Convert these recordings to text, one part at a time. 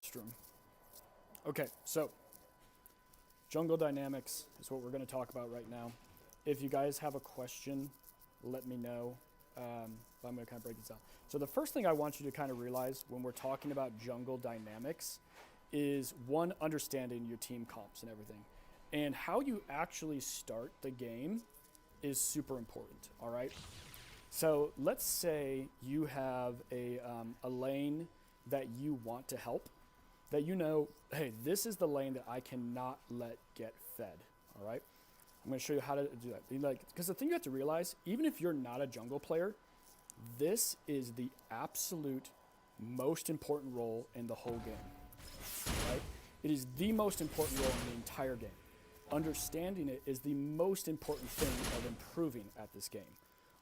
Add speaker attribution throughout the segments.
Speaker 1: Restroom. Okay, so jungle dynamics is what we're going to talk about right now. If you guys have a question, let me know. But I'm going to kind of break this down. So the first thing I want you to kind of realize when we're talking about jungle dynamics is one, understanding your team comps and everything. And how you actually start the game is super important, all right? So let's say you have a lane that you want to help, that you know, hey, this is the lane that I cannot let get fed, all right? I'm going to show you how to do that. Because the thing you have to realize, even if you're not a jungle player, this is the absolute most important role in the whole game, right? It is the most important role in the entire game. Understanding it is the most important thing of improving at this game,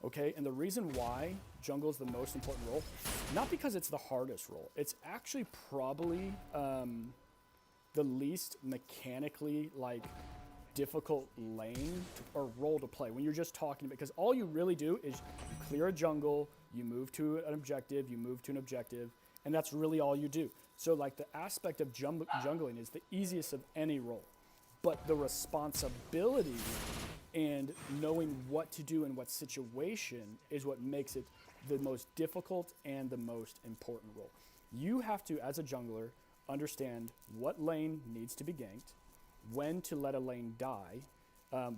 Speaker 1: okay? And the reason why jungle is the most important role, not because it's the hardest role, it's actually probably the least mechanically difficult lane or role to play when you're just talking, because all you really do is you clear a jungle, you move to an objective, you move to an objective, and that's really all you do. So the aspect of jungling is the easiest of any role, but the responsibility and knowing what to do in what situation is what makes it the most difficult and the most important role. You have to, as a jungler, understand what lane needs to be ganked, when to let a lane die,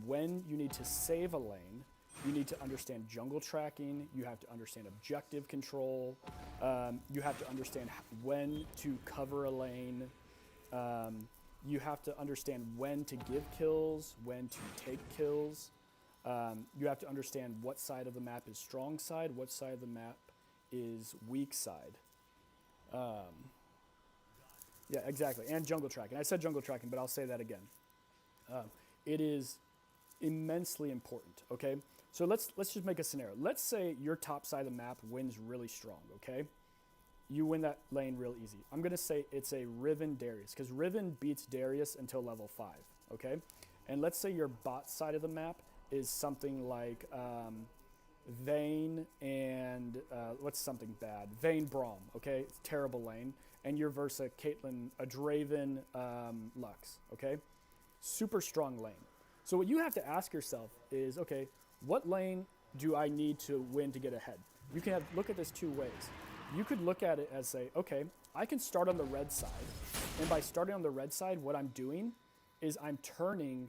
Speaker 1: when you need to save a lane. You need to understand jungle tracking. You have to understand objective control. You have to understand when to cover a lane. You have to understand when to give kills, when to take kills. You have to understand what side of the map is strong side, what side of the map is weak side. Yeah, exactly. And jungle tracking. I said jungle tracking, but I'll say that again. It is immensely important, okay? So let's just make a scenario. Let's say your top side of the map wins really strong, okay? You win that lane real easy. I'm going to say it's a Riven Darius, because Riven beats Darius until level 5, okay? And let's say your bot side of the map is something like Vayne and, what's something bad? Vayne Braum, okay? It's a terrible lane. And you're versus Caitlyn, a Draven Lux, okay? Super strong lane. So what you have to ask yourself is, okay, what lane do I need to win to get ahead? You can look at this two ways. You could look at it as say, okay, I can start on the red side. And by starting on the red side, what I'm doing is I'm turning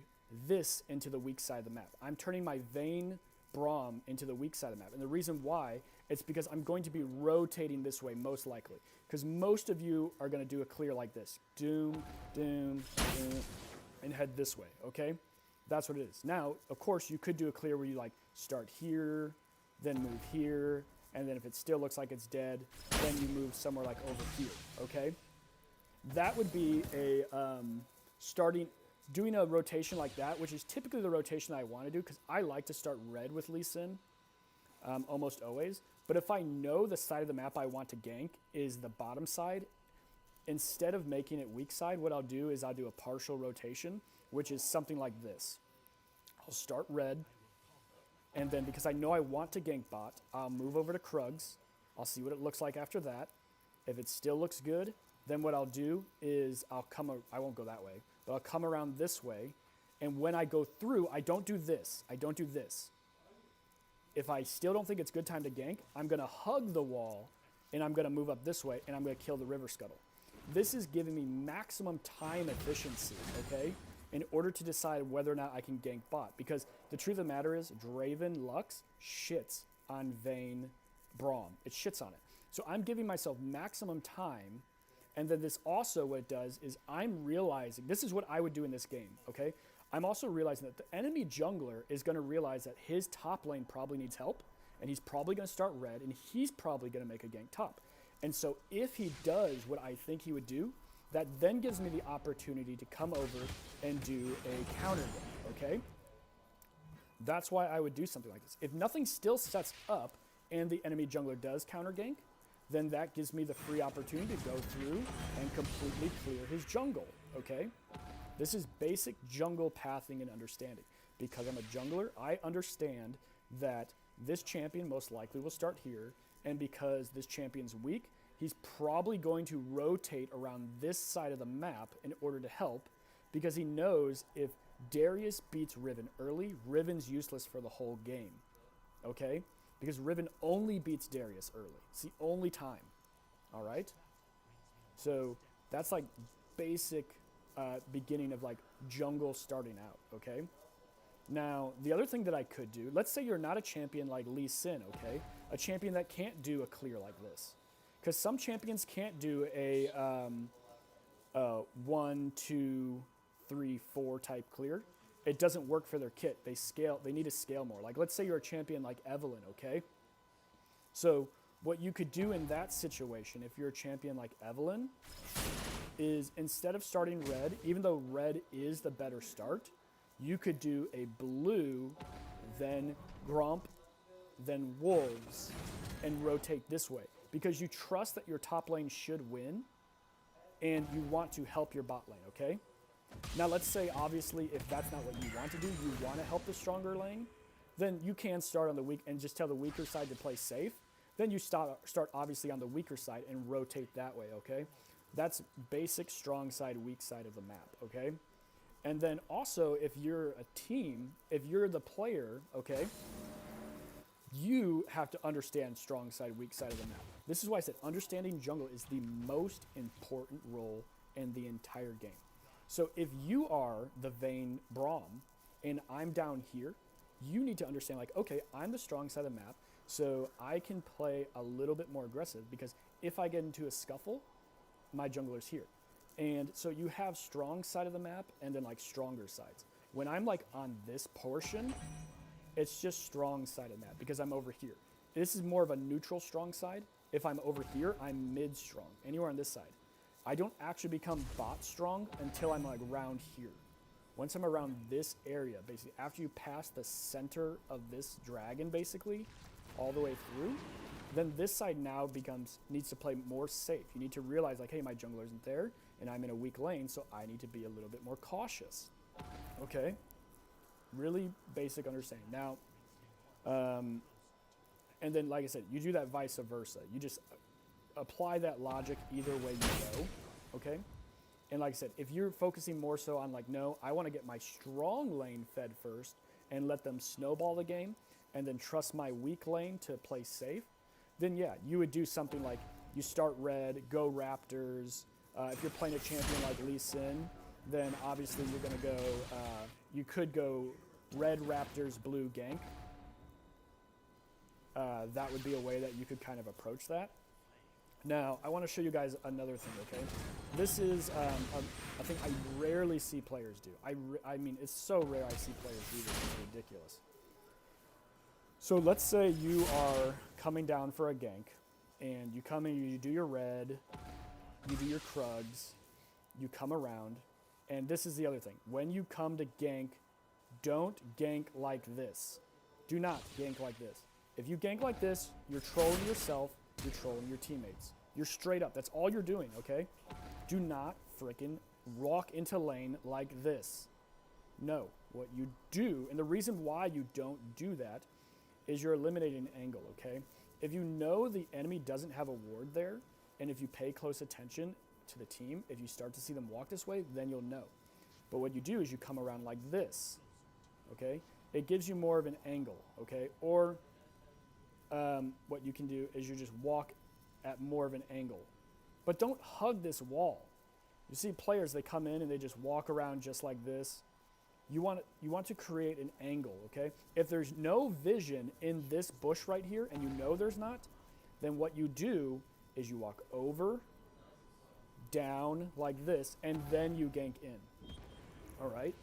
Speaker 1: this into the weak side of the map. I'm turning my Vayne Braum into the weak side of the map. And the reason why, it's because I'm going to be rotating this way most likely. Because most of you are going to do a clear like this. Doom, doom, doom, and head this way, okay? That's what it is. Now, of course, you could do a clear where you start here, then move here, and then if it still looks like it's dead, then you move somewhere over here, okay? That would be a doing a rotation like that, which is typically the rotation I want to do, because I like to start red with Lee Sin, almost always. But if I know the side of the map I want to gank is the bottom side, instead of making it weak side, what I'll do is I'll do a partial rotation, which is something like this. I'll start red, and then because I know I want to gank bot, I'll move over to Krugs. I'll see what it looks like after that. If it still looks good, then what I'll do is I won't go that way, but I'll come around this way, and when I go through, I don't do this. I don't do this. If I still don't think it's good time to gank, I'm going to hug the wall, and I'm going to move up this way, and I'm going to kill the River Scuttle. This is giving me maximum time efficiency, okay, in order to decide whether or not I can gank bot. Because the truth of the matter is, Draven Lux shits on Vayne Braum. It shits on it. So I'm giving myself maximum time, and then this also what it does is I'm realizing, this is what I would do in this game, okay? I'm also realizing that the enemy jungler is going to realize that his top lane probably needs help, and he's probably going to start red, and he's probably going to make a gank top. And so if he does what I think he would do, that then gives me the opportunity to come over and do a counter gank, okay? That's why I would do something like this. If nothing still sets up and the enemy jungler does counter gank, then that gives me the free opportunity to go through and completely clear his jungle, okay? This is basic jungle pathing and understanding. Because I'm a jungler, I understand that this champion most likely will start here, and because this champion's weak, he's probably going to rotate around this side of the map in order to help, because he knows if Darius beats Riven early, Riven's useless for the whole game, okay? Because Riven only beats Darius early. It's the only time, all right? So that's like basic beginning of like jungle starting out, okay? Now, the other thing that I could do, let's say you're not a champion like Lee Sin, okay? A champion that can't do a clear like this. Because some champions can't do a 1, 2, 3, 4 type clear. It doesn't work for their kit. They need to scale more. Like, let's say you're a champion like Evelynn, okay? So what you could do in that situation, if you're a champion like Evelynn, is instead of starting red, even though red is the better start, you could do a blue, then Gromp, then Wolves, and rotate this way. Because you trust that your top lane should win, and you want to help your bot lane, okay? Now let's say, obviously, if that's not what you want to do, you want to help the stronger lane, then you can start on the weak and just tell the weaker side to play safe. Then you start obviously on the weaker side and rotate that way, okay? That's basic strong side, weak side of the map, okay? And then also, if you're a team, if you're the player, okay, you have to understand strong side, weak side of the map. This is why I said understanding jungle is the most important role in the entire game. So if you are the Vayne Braum and I'm down here, you need to understand like, okay, I'm the strong side of the map, so I can play a little bit more aggressive, because if I get into a scuffle, my jungler's here. And so you have strong side of the map and then like stronger sides. When I'm like on this portion, it's just strong side of the map because I'm over here. This is more of a neutral strong side. If I'm over here, I'm mid strong, anywhere on this side. I don't actually become bot strong until I'm like around here. Once I'm around this area, basically after you pass the center of this dragon basically, all the way through, then this side now needs to play more safe. You need to realize like, hey, my jungler isn't there and I'm in a weak lane, so I need to be a little bit more cautious, okay? Really basic understanding. Now, and then like I said, you do that vice versa. You just apply that logic either way you go, okay? And like I said, if you're focusing more so on like, no, I want to get my strong lane fed first and let them snowball the game and then trust my weak lane to play safe, then yeah, you would do something like you start red, go Raptors. If you're playing a champion like Lee Sin, then obviously you're going to go, you could go red Raptors, blue gank. That would be a way that you could kind of approach that. Now, I want to show you guys another thing, okay? This is a thing I rarely see players do. I mean, it's so rare I see players do this. It's ridiculous. So let's say you are coming down for a gank, and you come in, you do your red, you do your Krugs, you come around, and this is the other thing. When you come to gank, don't gank like this. Do not gank like this. If you gank like this, you're trolling yourself, you're trolling your teammates. You're straight up. That's all you're doing, okay? Do not frickin' walk into lane like this. No. What you do, and the reason why you don't do that, is you're eliminating an angle, okay? If you know the enemy doesn't have a ward there, and if you pay close attention to the team, if you start to see them walk this way, then you'll know. But what you do is you come around like this, okay? It gives you more of an angle, okay? Or what you can do is you just walk at more of an angle. But don't hug this wall. You see players, they come in and they just walk around just like this. You want to create an angle, okay? If there's no vision in this bush right here, and you know there's not, then what you do is you walk over, down like this, and then you gank in, all right?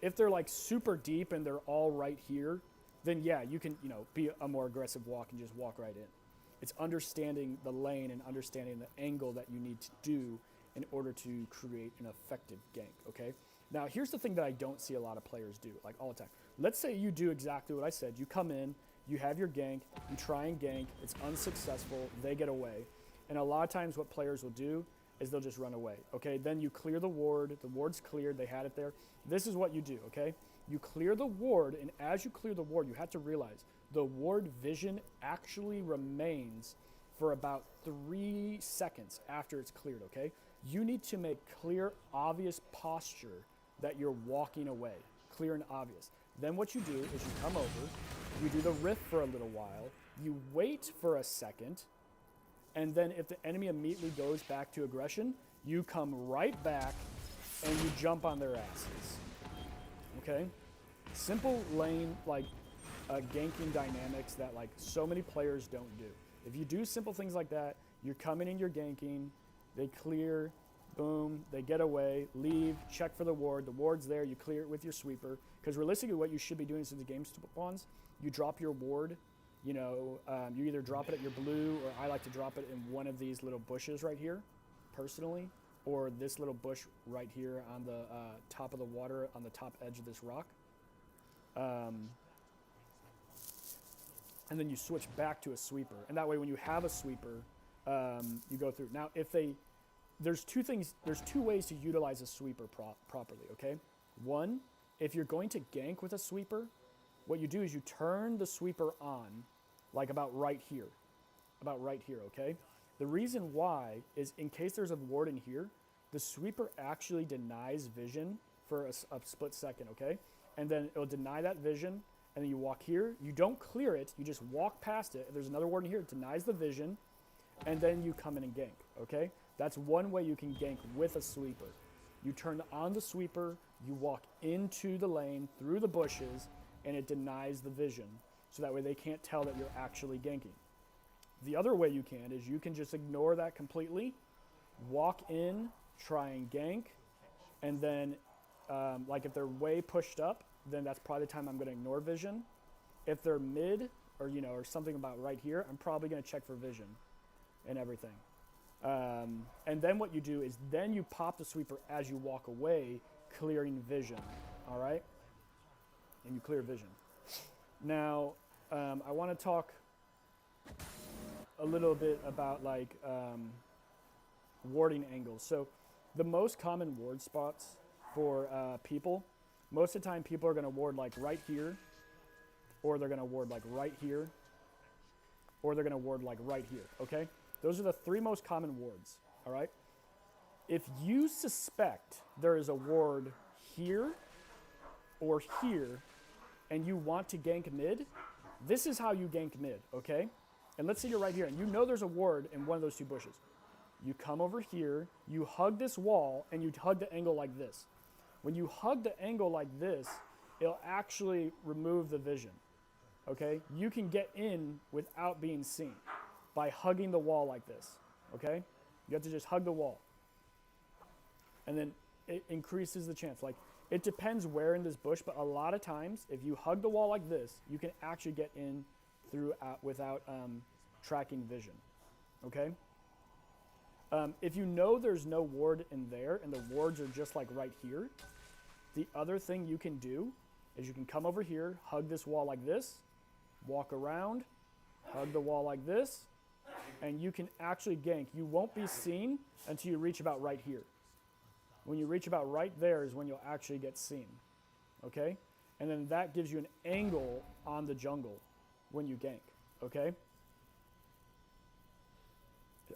Speaker 1: If they're like super deep and they're all right here, then yeah, you can, be a more aggressive walk and just walk right in. It's understanding the lane and understanding the angle that you need to do in order to create an effective gank, okay? Now, here's the thing that I don't see a lot of players do, like all the time. Let's say you do exactly what I said. You come in, you have your gank, you try and gank, it's unsuccessful, they get away. And a lot of times what players will do is they'll just run away, okay? Then you clear the ward's cleared, they had it there. This is what you do, okay? You clear the ward, and as you clear the ward, you have to realize the ward vision actually remains for about 3 seconds after it's cleared, okay? You need to make clear, obvious posture that you're walking away. Clear and obvious. Then what you do is you come over, you do the riff for a little while, you wait for a second, and then if the enemy immediately goes back to aggression, you come right back and you jump on their asses. Okay? Simple lane, like, ganking dynamics that, like, so many players don't do. If you do simple things like that, you're coming in, you're ganking, they clear, boom, they get away, leave, check for the ward's there, you clear it with your sweeper. Because realistically, what you should be doing since the game spawns, you drop your ward, you know, you either drop it at your blue, or I like to drop it in one of these little bushes right here, personally, or this little bush right here on the top of the water, on the top edge of this rock. And then you switch back to a sweeper. And that way when you have a sweeper, you go through. Now, there's two ways to utilize a sweeper properly, okay? One, if you're going to gank with a sweeper, what you do is you turn the sweeper on, like about right here, okay? The reason why is in case there's a ward in here, the sweeper actually denies vision for a split second, okay? And then it'll deny that vision, and then you walk here. You don't clear it, you just walk past it. If there's another ward in here, it denies the vision, and then you come in and gank, okay? That's one way you can gank with a sweeper. You turn on the sweeper, you walk into the lane, through the bushes, and it denies the vision. So that way they can't tell that you're actually ganking. The other way you can is you can just ignore that completely, walk in, try and gank, and then like if they're way pushed up, then that's probably the time I'm gonna ignore vision. If they're mid, or you know, or something about right here, I'm probably gonna check for vision and everything. And then what you do is then you pop the sweeper as you walk away, clearing vision, all right? And you clear vision. Now, I want to talk a little bit about like warding angles. So the most common ward spots for people, most of the time people are going to ward like right here, or they're going to ward like right here, or they're going to ward like right here, okay? Those are the three most common wards, all right? If you suspect there is a ward here or here, and you want to gank mid, this is how you gank mid, okay? And let's say you're right here, and you know there's a ward in one of those two bushes. You come over here, you hug this wall, and you hug the angle like this. When you hug the angle like this, it'll actually remove the vision, okay? You can get in without being seen by hugging the wall like this, okay? You have to just hug the wall. And then it increases the chance. Like, it depends where in this bush, but a lot of times, if you hug the wall like this, you can actually get in without tracking vision, okay? If you know there's no ward in there and the wards are just like right here, the other thing you can do is you can come over here, hug this wall like this, walk around, hug the wall like this, and you can actually gank. You won't be seen until you reach about right here. When you reach about right there is when you'll actually get seen, okay? And then that gives you an angle on the jungle when you gank, okay?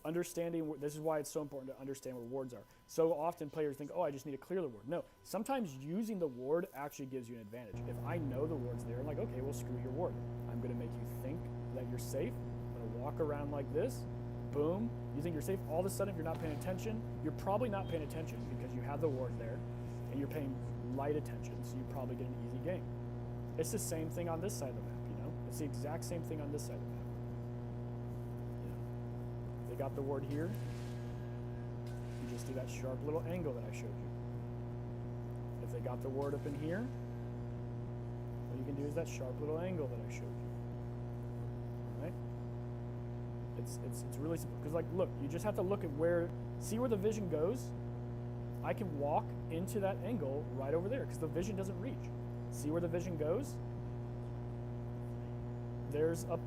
Speaker 1: Understanding, this is why it's so important to understand where wards are. So often players think, oh, I just need to clear the ward. No, sometimes using the ward actually gives you an advantage. If I know the ward's there, I'm like, okay, well, screw your ward. I'm gonna make you think that you're safe. I'm gonna walk around like this, boom. You think you're safe, all of a sudden if you're not paying attention, you're probably not paying attention because you have the ward there and you're paying light attention, so you probably get an easy game. It's the same thing on this side of the map, you know? It's the exact same thing on this side of the map. They got the ward here. You just do that sharp little angle that I showed you. If they got the ward up in here, what you can do is that sharp little angle that I showed you. All right? It's really simple. Because, like, look, you just have to look at see where the vision goes. I can walk into that angle right over there because the vision doesn't reach. See where the vision goes? There's a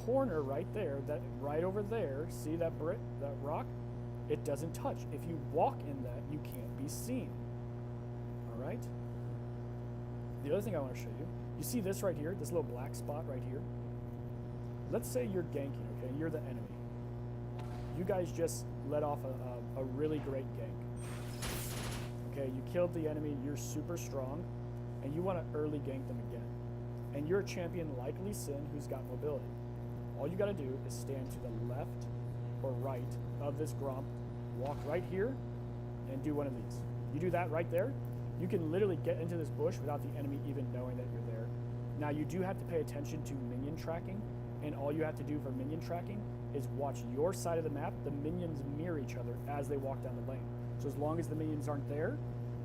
Speaker 1: corner right there, that right over there. See that brick, that rock? It doesn't touch. If you walk in that, you can't be seen. All right? The other thing I want to show you, you see this right here, this little black spot right here? Let's say you're ganking, okay? You're the enemy. you guys just let off a really great gank. Okay, you killed the enemy, you're super strong, and you want to early gank them again. And you're a champion like Lee Sin who's got mobility. All you got to do is stand to the left or right of this Gromp, walk right here, and do one of these. You do that right there, you can literally get into this bush without the enemy even knowing that you're there. Now you do have to pay attention to minion tracking, and all you have to do for minion tracking is watch your side of the map. The minions mirror each other as they walk down the lane. So as long as the minions aren't there,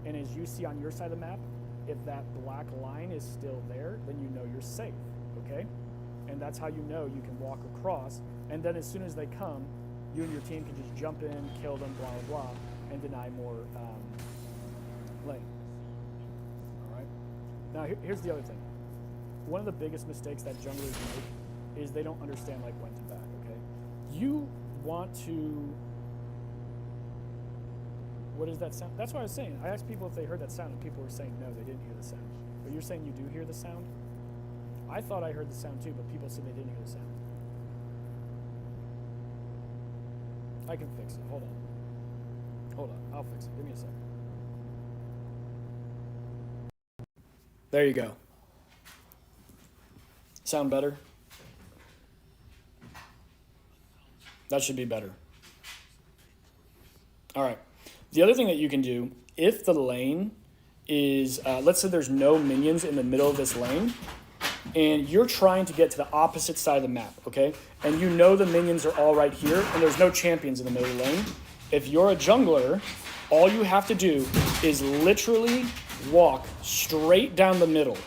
Speaker 1: and as you see on your side of the map, if that black line is still there, then you know you're safe, okay? And that's how you know you can walk across, and then as soon as they come, you and your team can just jump in, kill them, blah, blah, blah, and deny more lane. All right? Now, here's the other thing. One of the biggest mistakes that junglers make is they don't understand, like, when to back, okay? You want to... What is that sound? That's what I was saying. I asked people if they heard that sound, and people were saying no, they didn't hear the sound. But you're saying you do hear the sound? I thought I heard the sound too, but people said they didn't hear the sound. I can fix it. Hold on. Hold on. I'll fix it. Give me a second. There you go. Sound better? That should be better. All right. The other thing that you can do, if the lane is, let's say there's no minions in the middle of this lane, and you're trying to get to the opposite side of the map, okay? And you know the minions are all right here, and there's no champions in the middle of the lane. If you're a jungler, all you have to do is literally walk straight down the middle,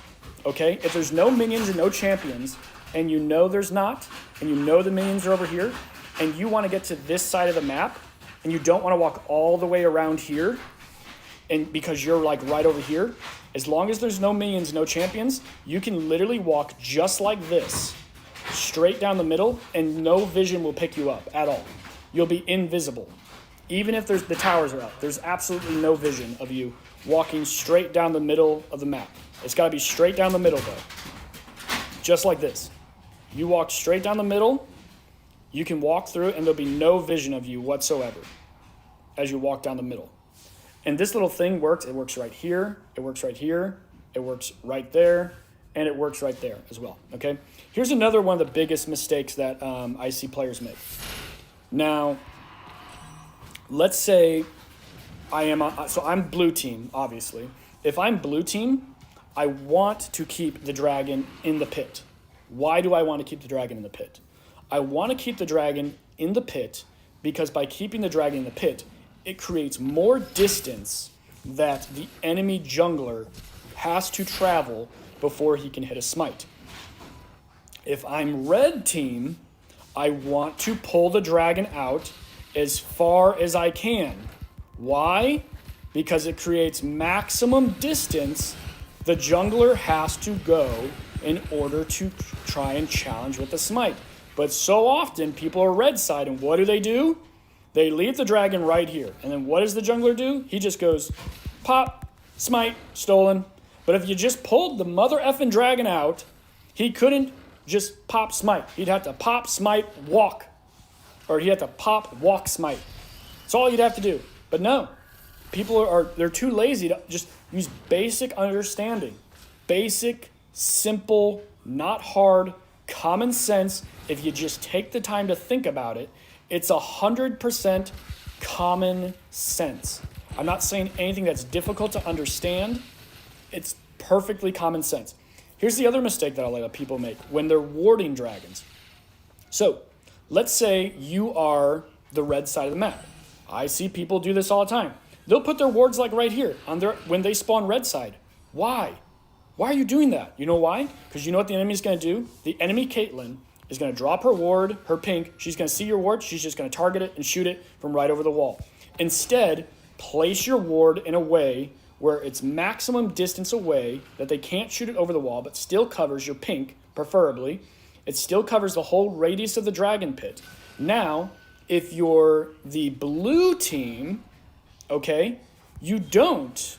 Speaker 1: okay? If there's no minions and no champions, and you know there's not, and you know the minions are over here, and you want to get to this side of the map, and you don't want to walk all the way around here, and because you're like right over here, as long as there's no minions, no champions, you can literally walk just like this, straight down the middle, and no vision will pick you up at all. You'll be invisible. Even if the towers are up, there's absolutely no vision of you walking straight down the middle of the map. It's got to be straight down the middle though. Just like this. You walk straight down the middle, you can walk through it and there'll be no vision of you whatsoever as you walk down the middle. And this little thing works. It works right here. It works right here. It works right there. And it works right there as well, okay? Here's another one of the biggest mistakes that I see players make. Now, let's say I'm blue team, obviously. If I'm blue team, I want to keep the dragon in the pit. Why do I want to keep the dragon in the pit? I want to keep the dragon in the pit because by keeping the dragon in the pit, it creates more distance that the enemy jungler has to travel before he can hit a smite. If I'm red team, I want to pull the dragon out as far as I can. Why? Because it creates maximum distance the jungler has to go in order to try and challenge with the smite. But so often people are red side, and what do? They leave the dragon right here. And then what does the jungler do? He just goes, pop, smite, stolen. But if you just pulled the mother effing dragon out, he couldn't just pop smite. He'd have to pop, smite, walk. Or he'd have to pop, walk, smite. That's all you'd have to do. But no, people they're too lazy to just use basic understanding. Basic, simple, not hard, common sense. If you just take the time to think about it, it's 100% common sense. I'm not saying anything that's difficult to understand. It's perfectly common sense. Here's the other mistake that I let people make when they're warding dragons. So let's say you are the red side of the map. I see people do this all the time. They'll put their wards like right here when they spawn red side. Why? Why are you doing that? You know why? Because you know what the enemy's going to do? The enemy Caitlyn is going to drop her ward, her pink. She's going to see your ward. She's just going to target it and shoot it from right over the wall. Instead, place your ward in a way where it's maximum distance away that they can't shoot it over the wall, but still covers your pink, preferably. It still covers the whole radius of the dragon pit. Now, if you're the blue team, okay, you don't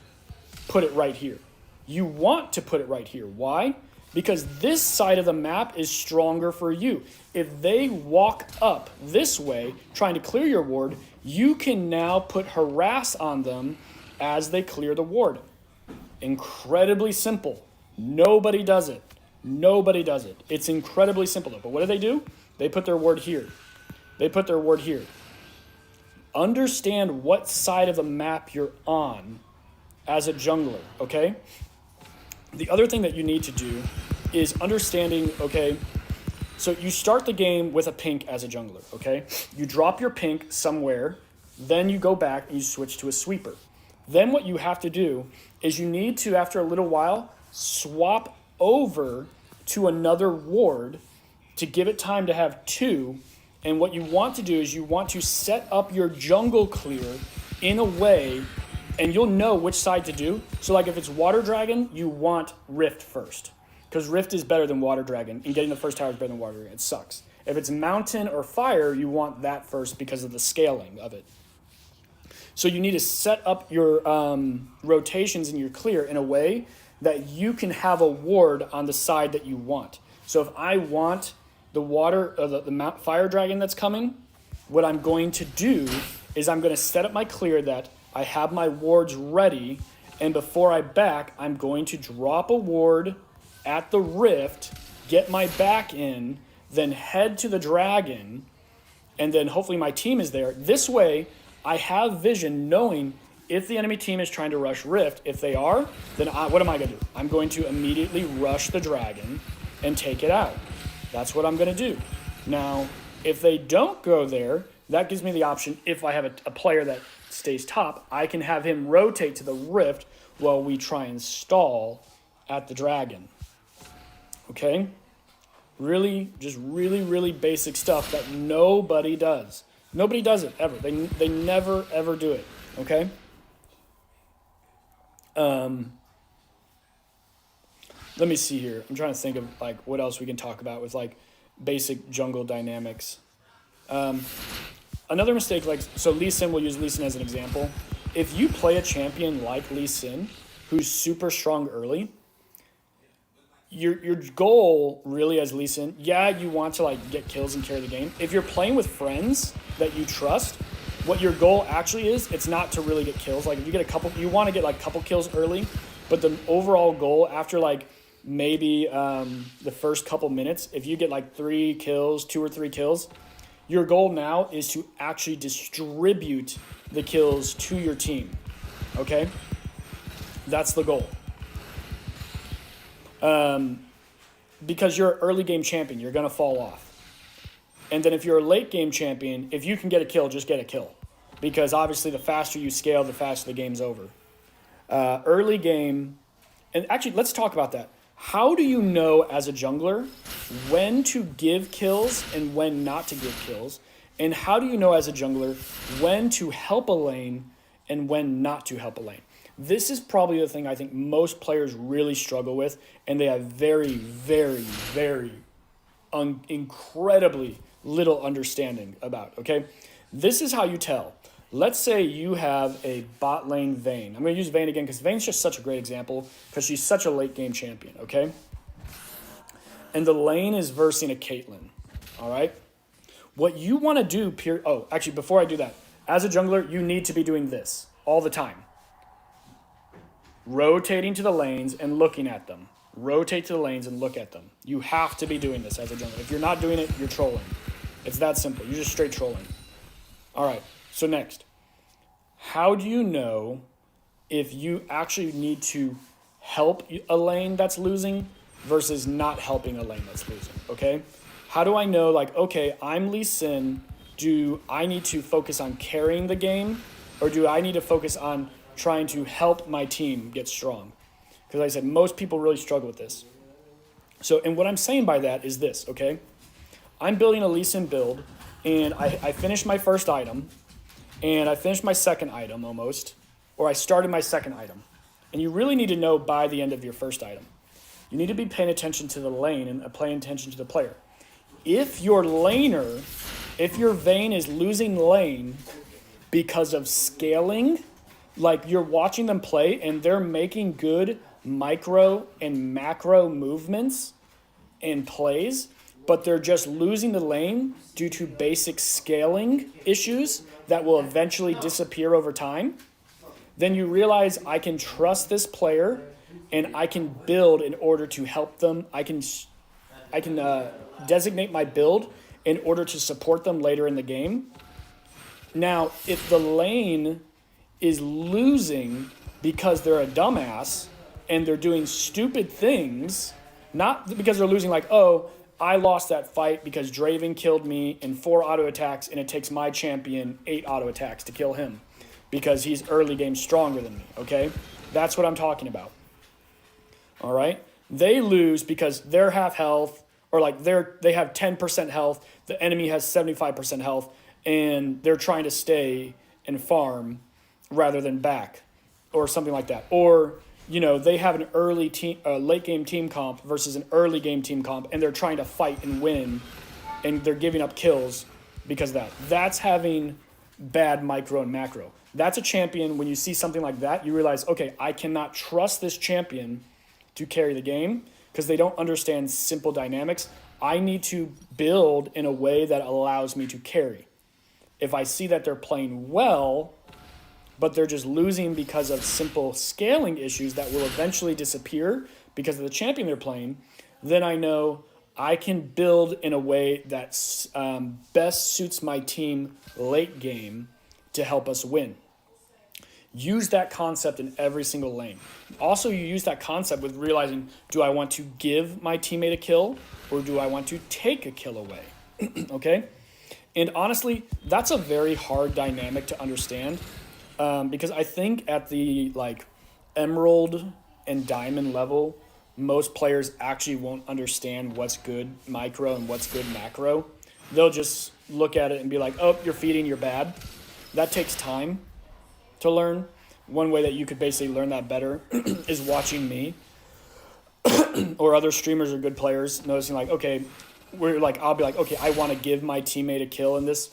Speaker 1: put it right here. You want to put it right here. Why? because this side of the map is stronger for you. If they walk up this way, trying to clear your ward, you can now put harass on them as they clear the ward. Incredibly simple. Nobody does it. Nobody does it. It's incredibly simple though. But what do? They put their ward here. They put their ward here. Understand what side of the map you're on as a jungler, okay? The other thing that you need to do is understanding, okay, so you start the game with a pink as a jungler, okay? You drop your pink somewhere, then you go back and you switch to a sweeper. Then what you have to do is you need to, after a little while, swap over to another ward to give it time to have two. And what you want to do is you want to set up your jungle clear in a way, and you'll know which side to do. So like if it's Water Dragon, you want Rift first, because Rift is better than Water Dragon, and getting the first tower is better than Water Dragon. It sucks. If it's Mountain or Fire, you want that first because of the scaling of it. So you need to set up your rotations in your clear in a way that you can have a ward on the side that you want. So if I want the fire dragon that's coming, what I'm going to do is I'm going to set up my clear that I have my wards ready, and before I back, I'm going to drop a ward at the rift, get my back in, then head to the dragon, and then hopefully my team is there. This way, I have vision knowing if the enemy team is trying to rush rift. If they are, then what am I going to do? I'm going to immediately rush the dragon and take it out. That's what I'm going to do. Now, if they don't go there, that gives me the option, if I have a player that stays top, I can have him rotate to the rift while we try and stall at the dragon. Okay? Really, just really basic stuff that nobody does. Nobody does it, ever. They never, ever do it. Okay? Let me see here. I'm trying to think of like what else we can talk about with like basic jungle dynamics. Another mistake, like, so Lee Sin, we'll use Lee Sin as an example. If you play a champion like Lee Sin, who's super strong early, your goal really as Lee Sin, yeah, you want to like get kills and carry the game. If you're playing with friends that you trust, what your goal actually is, it's not to really get kills. Like if you get a couple, you want to get like a couple kills early, but the overall goal after like maybe the first couple minutes, if you get like 2 or 3 kills, your goal now is to actually distribute the kills to your team, okay? That's the goal. Because you're an early game champion, you're going to fall off. And then if you're a late game champion, if you can get a kill, just get a kill. Because obviously the faster you scale, the faster the game's over. Early game, and actually let's talk about that. How do you know as a jungler when to give kills and when not to give kills? And how do you know as a jungler when to help a lane and when not to help a lane? This is probably the thing I think most players really struggle with, and they have very incredibly little understanding about, okay? This is how you tell. Let's say you have a bot lane Vayne. I'm going to use Vayne again because Vayne's just such a great example because she's such a late game champion, okay? And the lane is versing a Caitlyn, all right? What you want to do, actually, before I do that, as a jungler, you need to be doing this all the time. Rotating to the lanes and looking at them. Rotate to the lanes and look at them. You have to be doing this as a jungler. If you're not doing it, you're trolling. It's that simple. You're just straight trolling. All right, so next. How do you know if you actually need to help a lane that's losing versus not helping a lane that's losing, okay? How do I know, like, okay, I'm Lee Sin. Do I need to focus on carrying the game, or do I need to focus on trying to help my team get strong? Because like I said, most people really struggle with this. So, and what I'm saying by that is this, okay? I'm building a Lee Sin build, and I finished my first item, and I finished my second item almost, or I started my second item. And you really need to know by the end of your first item. You need to be paying attention to the lane and paying attention to the player. If your laner, if your Vayne is losing lane because of scaling, like you're watching them play and they're making good micro and macro movements and plays, but they're just losing the lane due to basic scaling issues that will eventually disappear over time, then you realize I can trust this player and I can build in order to help them. I can designate my build in order to support them later in the game. Now, if the lane is losing because they're a dumbass and they're doing stupid things, not because they're losing like, oh, I lost that fight because Draven killed me in 4 auto attacks and it takes my champion 8 auto attacks to kill him because he's early game stronger than me, okay? That's what I'm talking about. All right? They lose because they're half health, or like they have 10% health, the enemy has 75% health, and they're trying to stay and farm rather than back or something like that. Or, you know, they have an early team, late game team comp versus an early game team comp, and they're trying to fight and win, and they're giving up kills because of that. That's having bad micro and macro. That's a champion. When you see something like that, you realize, okay, I cannot trust this champion to carry the game because they don't understand simple dynamics. I need to build in a way that allows me to carry. If I see that they're playing well, but they're just losing because of simple scaling issues that will eventually disappear because of the champion they're playing, then I know I can build in a way that best suits my team late game to help us win. Use that concept in every single lane. Also, you use that concept with realizing, do I want to give my teammate a kill or do I want to take a kill away? Okay? And honestly, that's a very hard dynamic to understand because I think at the like emerald and diamond level, most players actually won't understand what's good micro and what's good macro. They'll just look at it and be like, oh, you're feeding, you're bad. That takes time to learn. One way that you could basically learn that better is watching me or other streamers or good players, noticing like, okay, I'll be like, okay, I want to give my teammate a kill in this.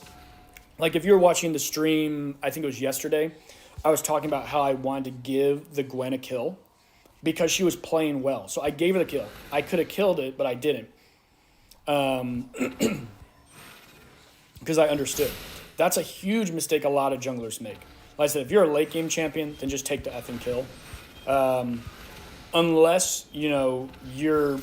Speaker 1: Like if you're watching the stream, I think it was yesterday, I was talking about how I wanted to give the Gwen a kill because she was playing well. So I gave her the kill. I could have killed it, but I didn't. Because I understood. That's a huge mistake a lot of junglers make. Like I said, if you're a late game champion, then just take the effing kill. Unless, you know, you're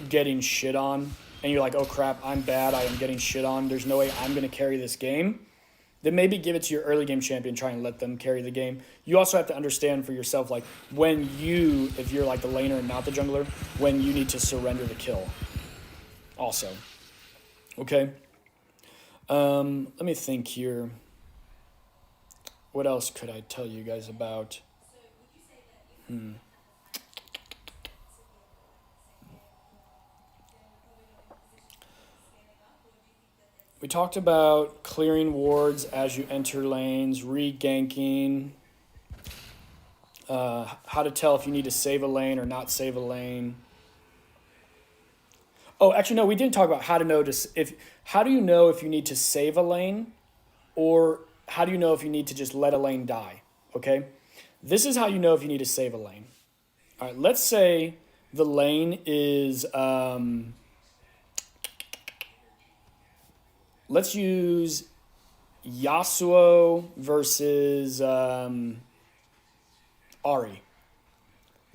Speaker 1: getting shit on and you're like, oh crap, I'm bad, I am getting shit on, there's no way I'm going to carry this game, then maybe give it to your early game champion, try and let them carry the game. You also have to understand for yourself, like, when you, if you're like the laner and not the jungler, when you need to surrender the kill also. Okay? Let me think here. What else could I tell you guys about? We talked about clearing wards as you enter lanes, re-ganking, how to tell if you need to save a lane or not save a lane. Oh, actually, no, we didn't talk about how to know how do you know if you need to save a lane or how do you know if you need to just let a lane die, okay? This is how you know if you need to save a lane. All right, let's say the lane is, let's use Yasuo versus Ahri.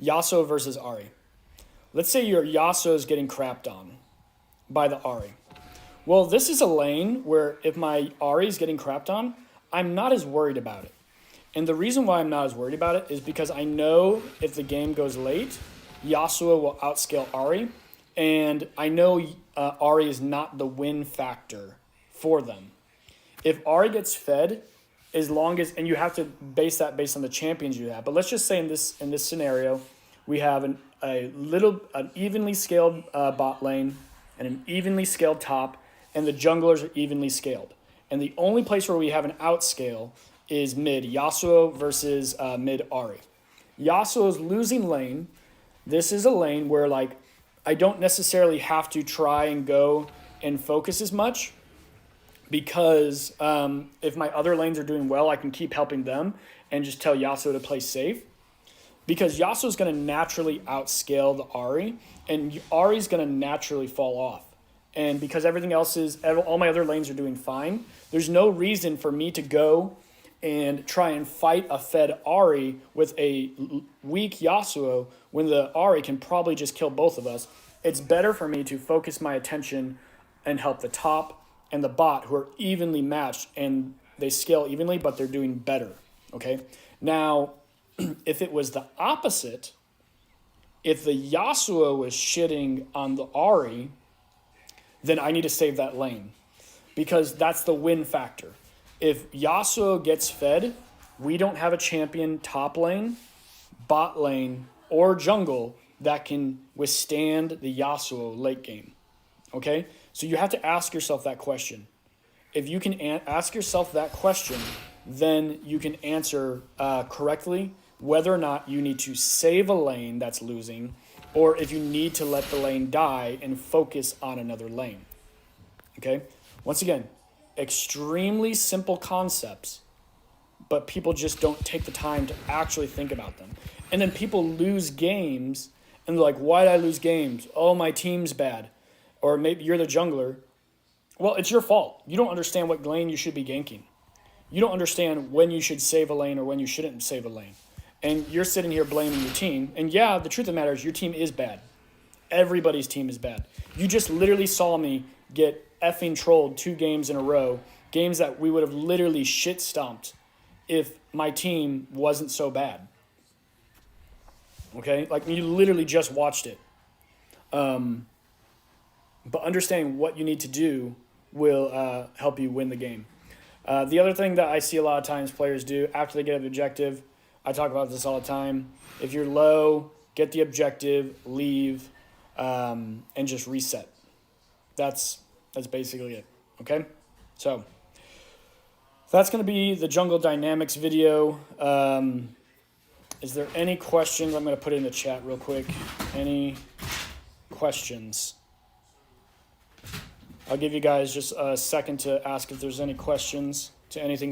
Speaker 1: Yasuo versus Ahri. Let's say your Yasuo is getting crapped on by the Ahri. Well, this is a lane where if my Ahri is getting crapped on, I'm not as worried about it. And the reason why I'm not as worried about it is because I know if the game goes late, Yasuo will outscale Ahri. And I know Ahri is not the win factor for them. If Ahri gets fed, as long as, and you have to base that based on the champions you have. But let's just say in this scenario, we have an evenly scaled bot lane and an evenly scaled top, and the junglers are evenly scaled. And the only place where we have an outscale is mid Yasuo versus mid Ahri. Yasuo's losing lane. This is a lane where like I don't necessarily have to try and go and focus as much because if my other lanes are doing well, I can keep helping them and just tell Yasuo to play safe. because Yasuo's going to naturally outscale the Ahri, and Ahri's going to naturally fall off. And because everything else all my other lanes are doing fine, there's no reason for me to go and try and fight a fed Ahri with a weak Yasuo when the Ahri can probably just kill both of us. It's better for me to focus my attention and help the top and the bot, who are evenly matched, and they scale evenly, but they're doing better, okay? Now, if it was the opposite, if the Yasuo was shitting on the Ahri, then I need to save that lane, because that's the win factor. If Yasuo gets fed, we don't have a champion top lane, bot lane, or jungle that can withstand the Yasuo late game, okay? So you have to ask yourself that question. If you can ask yourself that question, then you can answer correctly whether or not you need to save a lane that's losing, or if you need to let the lane die and focus on another lane, okay? Once again, extremely simple concepts, but people just don't take the time to actually think about them. And then people lose games, and they're like, why did I lose games? Oh, my team's bad. Or maybe you're the jungler. Well, it's your fault. You don't understand what lane you should be ganking. You don't understand when you should save a lane or when you shouldn't save a lane. And you're sitting here blaming your team. And yeah, the truth of the matter is your team is bad. Everybody's team is bad. You just literally saw me get effing trolled 2 games in a row, games that we would have literally shit stomped if my team wasn't so bad. Okay? Like, you literally just watched it. But understanding what you need to do will help you win the game. The other thing that I see a lot of times players do after they get an objective, I talk about this all the time. If you're low, get the objective, leave, and just reset. That's basically it, okay? So that's going to be the Jungle Dynamics video. Is there any questions? I'm going to put it in the chat real quick. Any questions? I'll give you guys just a second to ask if there's any questions to anything